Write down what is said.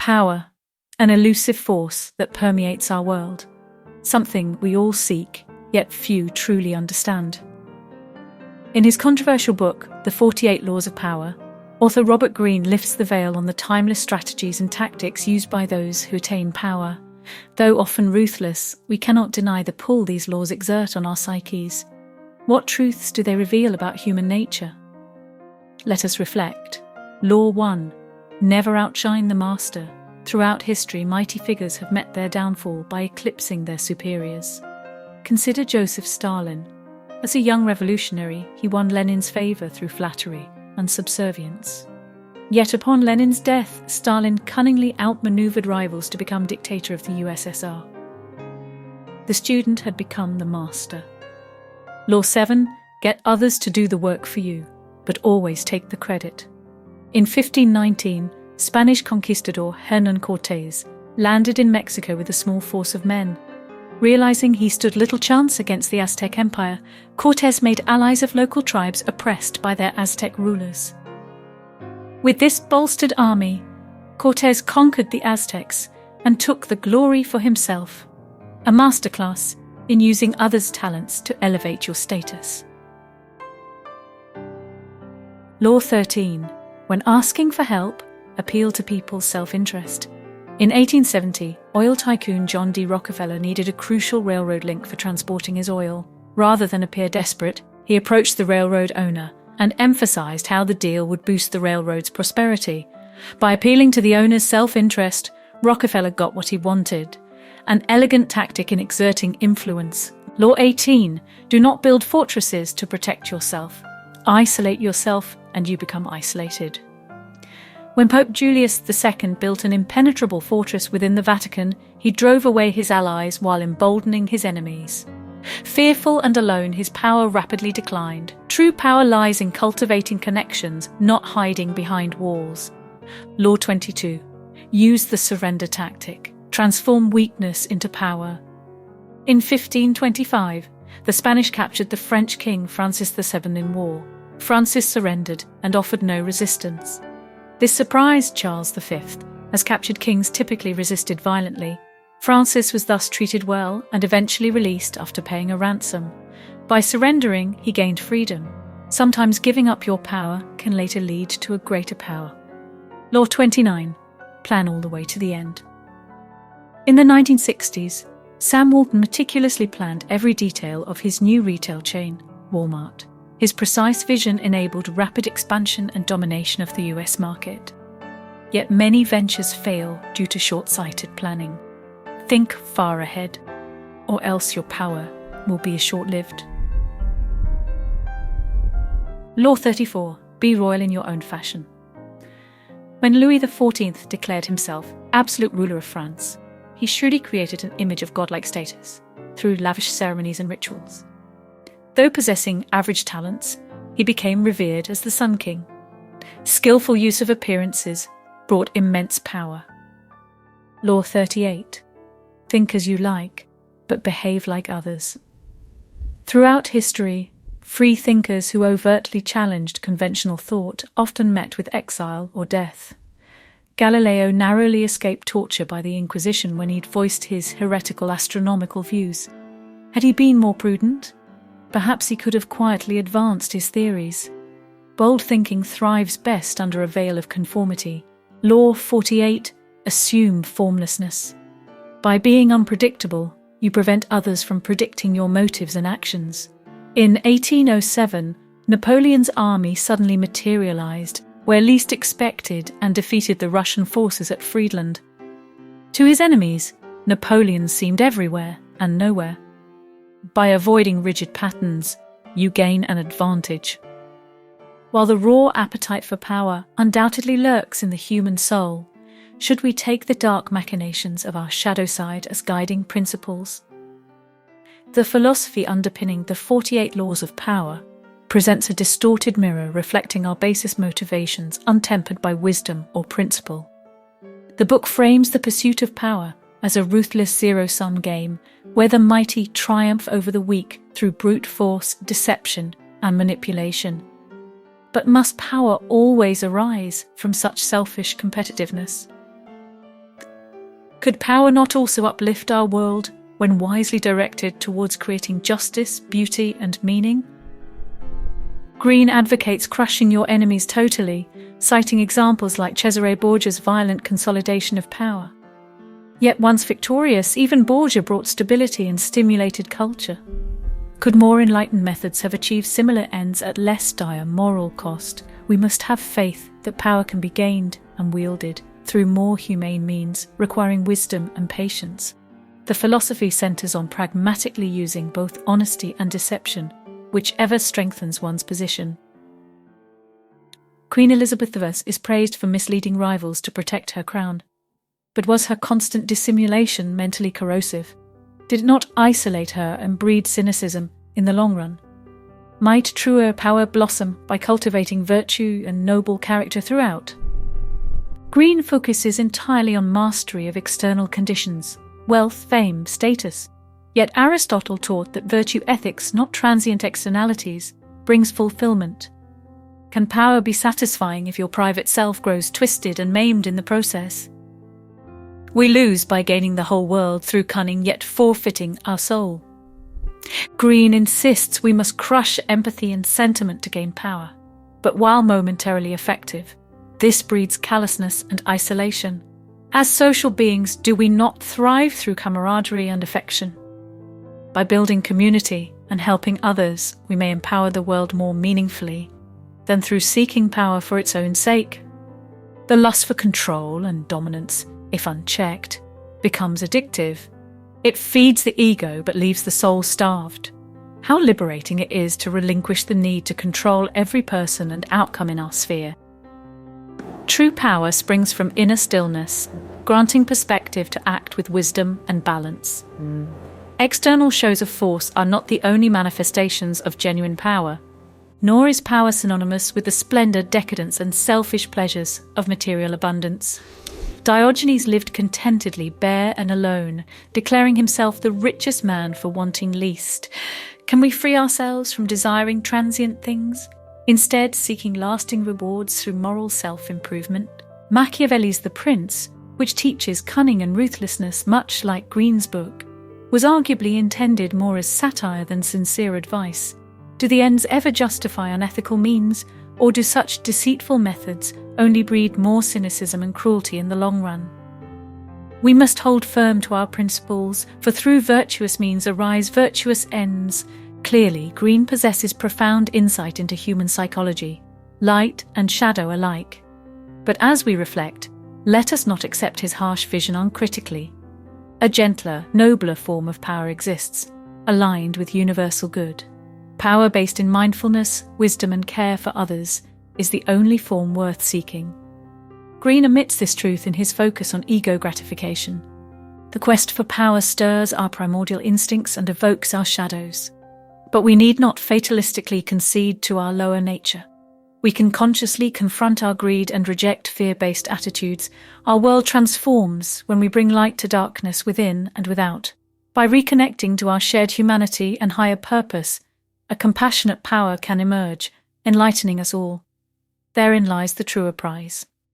Power, an elusive force that permeates our world, something we all seek, yet few truly understand. In his controversial book, The 48 Laws of Power, author Robert Greene lifts the veil on the timeless strategies and tactics used by those who attain power. Though often ruthless, we cannot deny the pull these laws exert on our psyches. What truths do they reveal about human nature? Let us reflect. Law 1. Never outshine the master. Throughout history, mighty figures have met their downfall by eclipsing their superiors. Consider Joseph Stalin. As a young revolutionary, he won Lenin's favor through flattery and subservience. Yet upon Lenin's death, Stalin cunningly outmaneuvered rivals to become dictator of the USSR. The student had become the master. Law 7. Get others to do the work for you, but always take the credit. In 1519, Spanish conquistador Hernán Cortés landed in Mexico with a small force of men. Realizing he stood little chance against the Aztec Empire, Cortés made allies of local tribes oppressed by their Aztec rulers. With this bolstered army, Cortés conquered the Aztecs and took the glory for himself, a masterclass in using others' talents to elevate your status. Law 13. When asking for help, appeal to people's self-interest. In 1870, oil tycoon John D. Rockefeller needed a crucial railroad link for transporting his oil. Rather than appear desperate, he approached the railroad owner and emphasized how the deal would boost the railroad's prosperity. By appealing to the owner's self-interest, Rockefeller got what he wanted, an elegant tactic in exerting influence. Law 18. Do not build fortresses to protect yourself. Isolate yourself and you become isolated. When Pope Julius II built an impenetrable fortress within the Vatican, he drove away his allies while emboldening his enemies. Fearful and alone, his power rapidly declined. True power lies in cultivating connections, not hiding behind walls. Law 22. Use the surrender tactic. Transform weakness into power. In 1525, the Spanish captured the French king Francis VII in war. Francis surrendered and offered no resistance. This surprised Charles V, as captured kings typically resisted violently. Francis was thus treated well and eventually released after paying a ransom. By surrendering, he gained freedom. Sometimes giving up your power can later lead to a greater power. Law 29. Plan all the way to the end. In the 1960s, Sam Walton meticulously planned every detail of his new retail chain, Walmart. His precise vision enabled rapid expansion and domination of the US market. Yet many ventures fail due to short-sighted planning. Think far ahead, or else your power will be short-lived. Law 34. Be royal in your own fashion. When Louis XIV declared himself absolute ruler of France, he shrewdly created an image of godlike status through lavish ceremonies and rituals. Though possessing average talents, he became revered as the Sun King. Skillful use of appearances brought immense power. Law 38. Think as you like, but behave like others. Throughout history, free thinkers who overtly challenged conventional thought often met with exile or death. Galileo narrowly escaped torture by the Inquisition when he'd voiced his heretical astronomical views. Had he been more prudent? Perhaps he could have quietly advanced his theories. Bold thinking thrives best under a veil of conformity. Law 48. Assume formlessness. By being unpredictable, you prevent others from predicting your motives and actions. In 1807, Napoleon's army suddenly materialized where least expected and defeated the Russian forces at Friedland. To his enemies, Napoleon seemed everywhere and nowhere. By avoiding rigid patterns, you gain an advantage. While the raw appetite for power undoubtedly lurks in the human soul, should we take the dark machinations of our shadow side as guiding principles? The philosophy underpinning the 48 Laws of Power presents a distorted mirror reflecting our basest motivations untempered by wisdom or principle. The book frames the pursuit of power as a ruthless zero-sum game where the mighty triumph over the weak through brute force, deception, and manipulation. But must power always arise from such selfish competitiveness? Could power not also uplift our world when wisely directed towards creating justice, beauty, and meaning? Greene advocates crushing your enemies totally, citing examples like Cesare Borgia's violent consolidation of power. Yet once victorious, even Borgia brought stability and stimulated culture. Could more enlightened methods have achieved similar ends at less dire moral cost? We must have faith that power can be gained and wielded through more humane means, requiring wisdom and patience. The philosophy centers on pragmatically using both honesty and deception, whichever strengthens one's position. Queen Elizabeth I is praised for misleading rivals to protect her crown. But was her constant dissimulation mentally corrosive? Did it not isolate her and breed cynicism in the long run? Might truer power blossom by cultivating virtue and noble character throughout? Greene focuses entirely on mastery of external conditions, wealth, fame, status. Yet Aristotle taught that virtue ethics, not transient externalities, brings fulfillment. Can power be satisfying if your private self grows twisted and maimed in the process? We lose by gaining the whole world through cunning, yet forfeiting our soul. Greene insists we must crush empathy and sentiment to gain power. But while momentarily effective, this breeds callousness and isolation. As social beings, do we not thrive through camaraderie and affection? By building community and helping others, we may empower the world more meaningfully than through seeking power for its own sake. The lust for control and dominance, if unchecked, becomes addictive. It feeds the ego but leaves the soul starved. How liberating it is to relinquish the need to control every person and outcome in our sphere. True power springs from inner stillness, granting perspective to act with wisdom and balance. External shows of force are not the only manifestations of genuine power, nor is power synonymous with the splendor, decadence, and selfish pleasures of material abundance. Diogenes lived contentedly, bare and alone, declaring himself the richest man for wanting least. Can we free ourselves from desiring transient things, instead seeking lasting rewards through moral self-improvement? Machiavelli's The Prince, which teaches cunning and ruthlessness much like Greene's book, was arguably intended more as satire than sincere advice. Do the ends ever justify unethical means, or do such deceitful methods only breed more cynicism and cruelty in the long run? We must hold firm to our principles, for through virtuous means arise virtuous ends. Clearly, Greene possesses profound insight into human psychology, light and shadow alike. But as we reflect, let us not accept his harsh vision uncritically. A gentler, nobler form of power exists, aligned with universal good. Power based in mindfulness, wisdom, and care for others is the only form worth seeking. Greene admits this truth in his focus on ego gratification. The quest for power stirs our primordial instincts and evokes our shadows. But we need not fatalistically concede to our lower nature. We can consciously confront our greed and reject fear-based attitudes. Our world transforms when we bring light to darkness within and without. By reconnecting to our shared humanity and higher purpose, a compassionate power can emerge, enlightening us all. Therein lies the truer prize.